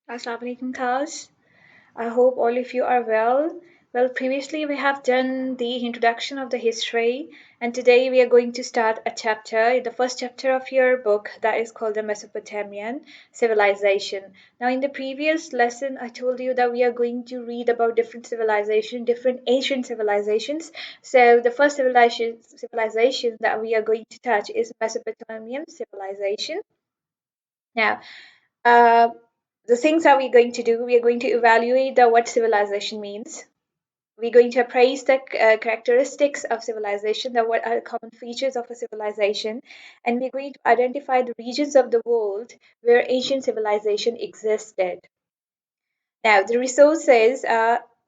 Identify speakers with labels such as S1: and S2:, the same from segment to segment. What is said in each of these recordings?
S1: Assalamu alaikum, Kaz. I hope all of you are well. Well, previously we have done the introduction of the history, and today we are going to start a chapter, the first chapter of your book that is called the Mesopotamian Civilization. Now, in the previous lesson, I told you that we are going to read about different civilizations, different ancient civilizations. So, the first civilization that we are going to touch is Mesopotamian civilization. Now, uh, the things that we're going to do, we are going to evaluate the what civilization means. We're going to appraise the characteristics of civilization, the what are the common features of a civilization, and we're going to identify the regions of the world where ancient civilization existed. Now, the resources,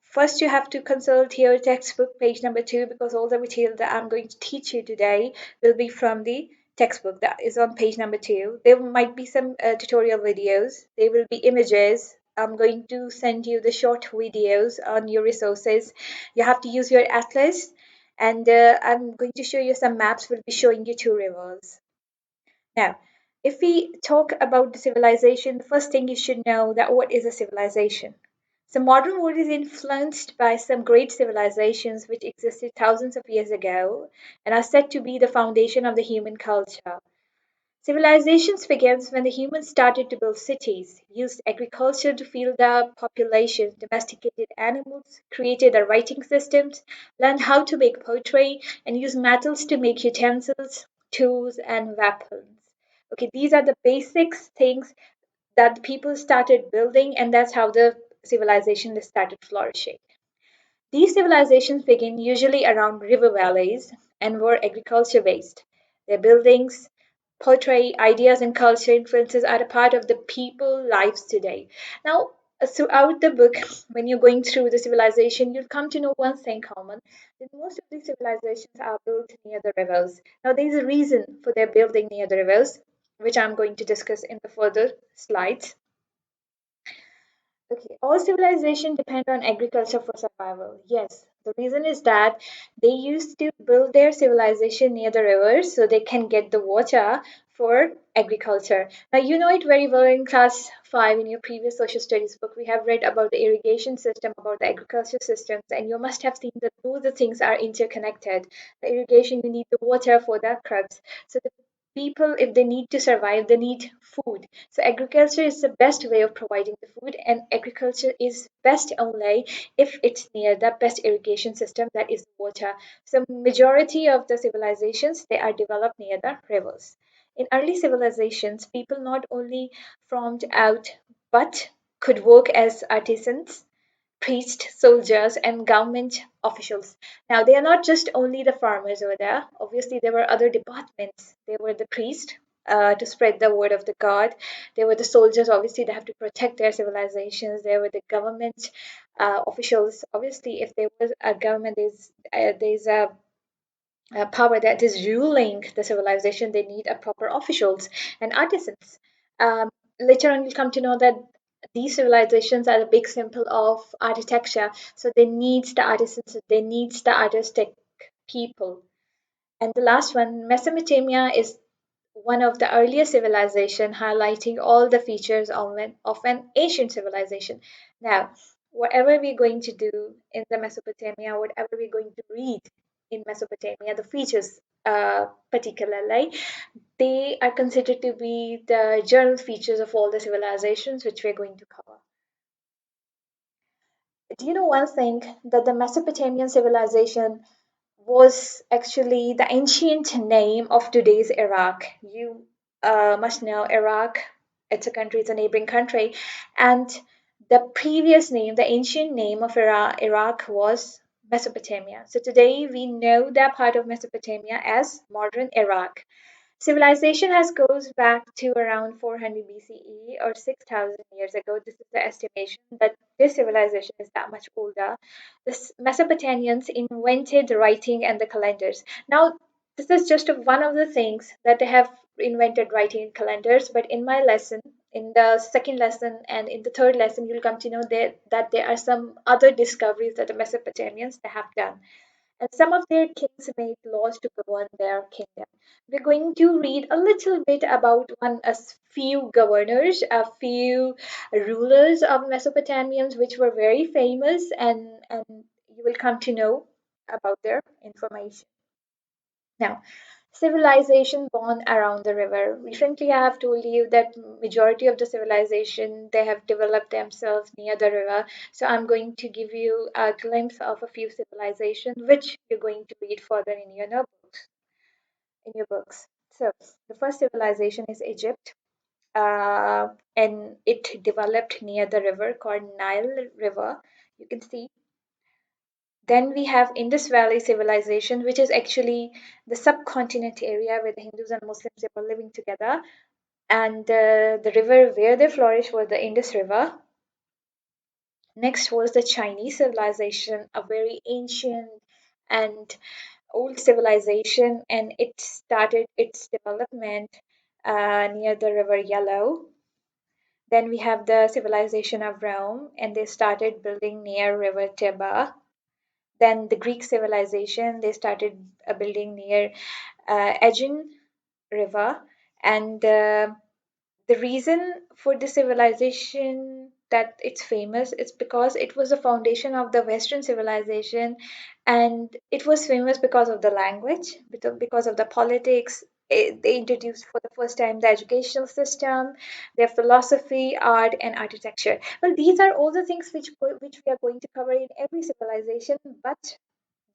S1: first you have to consult your textbook, page number 2, because all the material that I'm going to teach you today will be from the textbook that is on page number 2. There might be some tutorial videos, there will be images. I'm going to send you the short videos on your resources. You have to use your atlas, and I'm going to show you some maps, will be showing you two rivers. Now, if we talk about the civilization, the first thing you should know that what is a civilization? So modern world is influenced by some great civilizations which existed thousands of years ago and are said to be the foundation of the human culture. Civilizations began when the humans started to build cities, used agriculture to feed the population, domesticated animals, created a writing systems, learned how to make pottery, and used metals to make utensils, tools, and weapons. Okay, these are the basics things that the people started building, and that's how the civilization started flourishing. These civilizations begin usually around river valleys and were agriculture based. Their buildings, portray ideas and culture influences are a part of the people lives today. Now, throughout the book, when you're going through the civilization, you'll come to know one thing common that most of these civilizations are built near the rivers. Now, there's a reason for their building near the rivers, which I'm going to discuss in the further slides. Okay, all civilization depend on agriculture for survival. Yes, the reason is that they used to build their civilization near the rivers so they can get the water for agriculture. Now, you know it very well in class 5 in your previous social studies book. We have read about the irrigation system, about the agriculture systems, and you must have seen that both the things are interconnected. The irrigation, you need the water for the crops. So the people, if they need to survive, they need food. So agriculture is the best way of providing the food, and agriculture is best only if it's near the best irrigation system, that is water. So majority of the civilizations, they are developed near the rivers. In early civilizations, people not only farmed out but could work as artisans, priests, soldiers, and government officials. Now, they are not just only the farmers over there. Obviously, there were other departments. There were the priests to spread the word of the God. There were the soldiers, obviously, they have to protect their civilizations. There were the government officials. Obviously, if there was a government, there's a power that is ruling the civilization, they need a proper officials and artisans. Later on, you'll come to know that these civilizations are a big symbol of architecture, so they need the artisans, they need the artistic people. And the last one, Mesopotamia, is one of the earliest civilization, highlighting all the features of an ancient civilization. Now, whatever we're going to do in the Mesopotamia, whatever we're going to read in Mesopotamia, the features particularly, they are considered to be the general features of all the civilizations which we're going to cover. Do you know one thing that the Mesopotamian civilization was actually the ancient name of today's Iraq? You must know Iraq, it's a country, it's a neighboring country. And the previous name, the ancient name of Iraq was Mesopotamia. So today we know that part of Mesopotamia as modern Iraq. Civilization has goes back to around 400 BCE or 6,000 years ago. This is the estimation that this civilization is that much older. The Mesopotamians invented writing and the calendars. Now, this is just one of the things that they have invented writing and calendars, but in my lesson, in the second lesson and in the third lesson, you'll come to know that there are some other discoveries that the Mesopotamians they have done. and some of their kings made laws to govern their kingdom. We're going to read a little bit about a few governors, a few rulers of Mesopotamians, which were very famous, and you will come to know about their information. Now, civilization born around the river. Recently, I have told you that majority of the civilization they have developed themselves near the river. So I'm going to give you a glimpse of a few civilizations which you're going to read further in your notebooks, in your books. So the first civilization is Egypt. And it developed near the river called Nile River. You can see. Then we have Indus Valley civilization, which is actually the subcontinent area where the Hindus and Muslims they were living together. And the river where they flourished was the Indus River. Next was the Chinese civilization, a very ancient and old civilization, and it started its development near the river Yellow. Then we have the civilization of Rome, and they started building near river Tiber. Then the Greek civilization, they started building near Aegean River. And the reason for the civilization that it's famous is because it was the foundation of the Western civilization, and it was famous because of the language, because of the politics. They introduced for the first time the educational system, their philosophy, art, and architecture. Well, these are all the things which we are going to cover in every civilization, but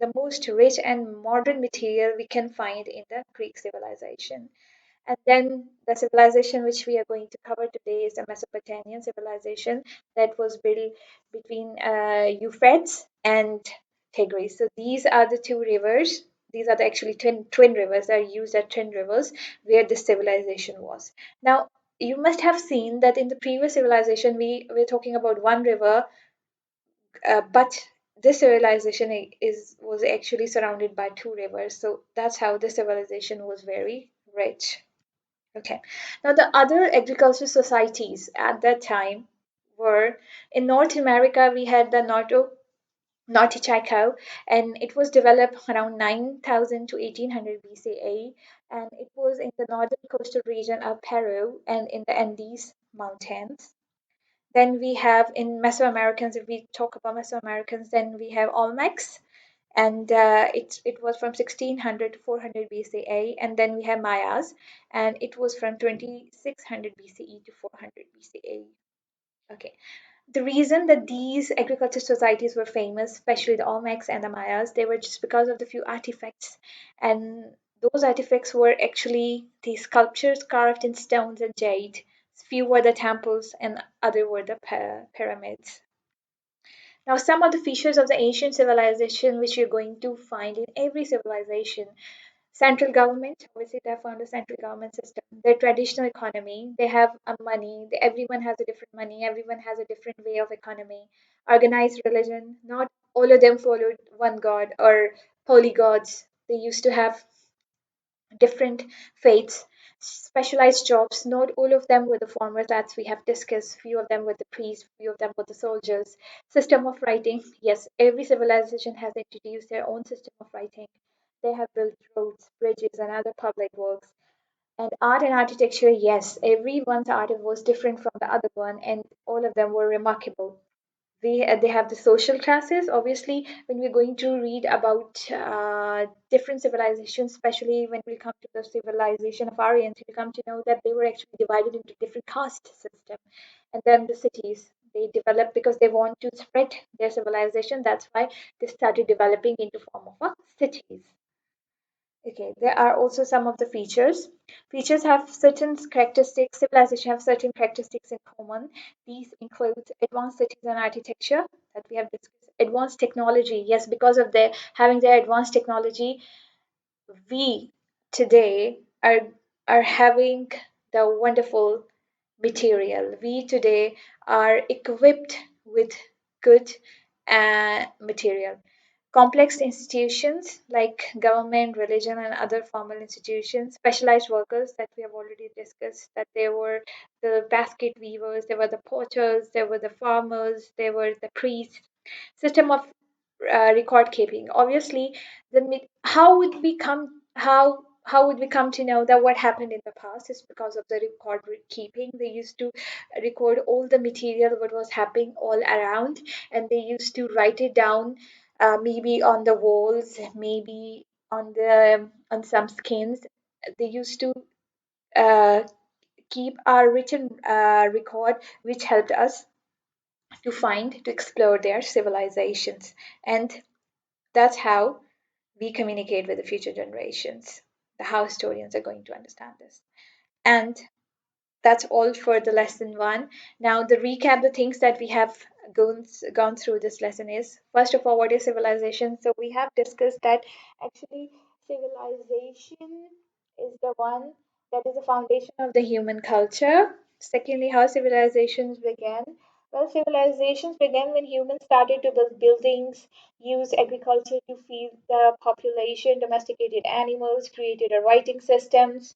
S1: the most rich and modern material we can find in the Greek civilization. And then the civilization which we are going to cover today is the Mesopotamian civilization that was built between Euphrates and Tigris. So these are the two rivers. These are the actually twin rivers that are used as twin rivers where this civilization was. Now, you must have seen that in the previous civilization we were talking about one river, but this civilization is was actually surrounded by two rivers. So that's how this civilization was very rich. Okay. Now, the other agricultural societies at that time were in North America, we had the Norte Chaco, and it was developed around 9000 to 1800 BCE, and it was in the northern coastal region of Peru and in the Andes Mountains. Then we have in Mesoamericans, if we talk about Mesoamericans, then we have Olmecs, and it was from 1600 to 400 BCE, and then we have Mayas, and it was from 2600 BCE to 400 BCE. Okay, the reason that these agriculture societies were famous, especially the Olmecs and the Mayas, they were just because of the few artifacts, and those artifacts were actually the sculptures carved in stones and jade. Few were the temples, and other were the pyramids. Now, some of the features of the ancient civilization which you're going to find in every civilization: central government, obviously, they have found a central government system, their traditional economy, they have a money, everyone has a different money, everyone has a different way of economy, organized religion, not all of them followed one god or polygods. They used to have different faiths, specialized jobs. Not all of them were the farmers, as we have discussed. Few of them were the priests, few of them were the soldiers. System of writing. Yes, every civilization has introduced their own system of writing. They have built roads, bridges, and other public works. And art and architecture, yes, everyone's art was different from the other one, and all of them were remarkable. They have the social classes. Obviously, when we're going to read about different civilizations, especially when we come to the civilization of Aryans, we come to know that they were actually divided into different caste system. And then the cities they developed because they want to spread their civilization. That's why they started developing into form of cities. Okay, there are also some of the features. Features have certain characteristics, civilization have certain characteristics in common. These include advanced cities and architecture that we have discussed. Advanced technology, yes, because of their having their advanced technology, we today are having the wonderful material. We today are equipped with good material. Complex institutions like government, religion, and other formal institutions, specialized workers that we have already discussed, that there were the basket weavers, there were the potters, there were the farmers, there were the priests. System of record keeping. Obviously, how would we come how would we come to know that what happened in the past is because of the record keeping. They used to record all the material what was happening all around, and they used to write it down, maybe on the walls, maybe on some skins. They used to uh, keep our written record, which helped us to find, to explore their civilizations. And that's how we communicate with the future generations. The how historians are going to understand this. And that's all for the lesson one. Now, the recap, the things that we have gone through this lesson is, first of all, what is civilization? So we have discussed that actually civilization is the one that is the foundation of the human culture. Secondly, how civilizations began. Well, civilizations began when humans started to build buildings, use agriculture to feed the population, domesticated animals, created a writing systems,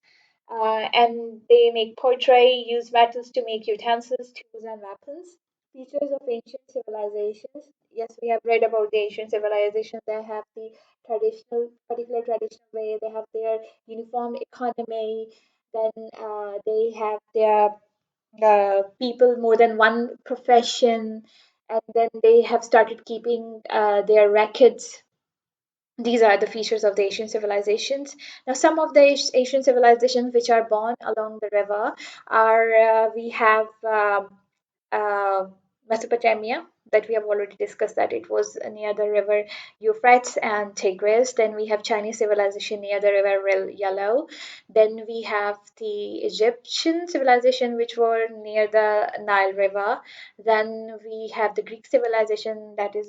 S1: and they make pottery, use metals to make utensils, tools, and weapons. Features of ancient civilizations. Yes, we have read about the ancient civilizations. They have the particular traditional way. They have their uniform economy. Then they have their people more than one profession, and then they have started keeping their records. These are the features of the Asian civilizations. Now, some of the Asian civilizations which are born along the river are we have uh, Mesopotamia, that we have already discussed that it was near the river Euphrates and Tigris. Then we have Chinese civilization near the river Yellow. Then we have the Egyptian civilization which were near the Nile River. Then we have the Greek civilization that is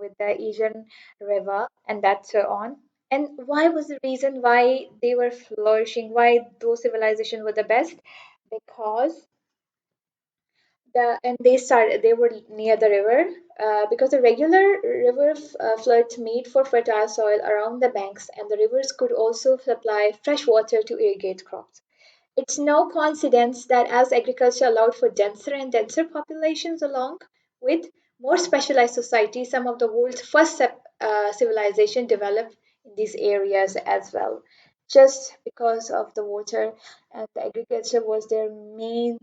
S1: with the Asian River, and that's so on. And why was the reason why they were flourishing? Why those civilizations were the best? Because they were near the river, because the regular river floods made for fertile soil around the banks, and the rivers could also supply fresh water to irrigate crops. It's no coincidence that as agriculture allowed for denser and denser populations along with more specialized societies, some of the world's first civilization developed in these areas as well. Just because of the water, and the agriculture was their main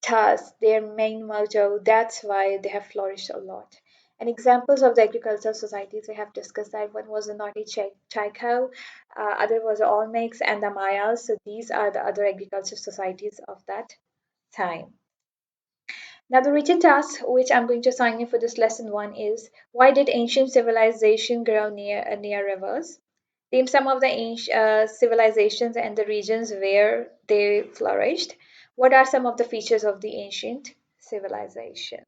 S1: task, their main motto. That's why they have flourished a lot. And examples of the agricultural societies we have discussed that one was the Nordic Chaiko, other was the Olmecs and the Mayas. So these are the other agricultural societies of that time. Now the written task which I'm going to assign you for this lesson one is, why did ancient civilization grow near rivers? Name some of the ancient civilizations and the regions where they flourished. What are some of the features of the ancient civilization?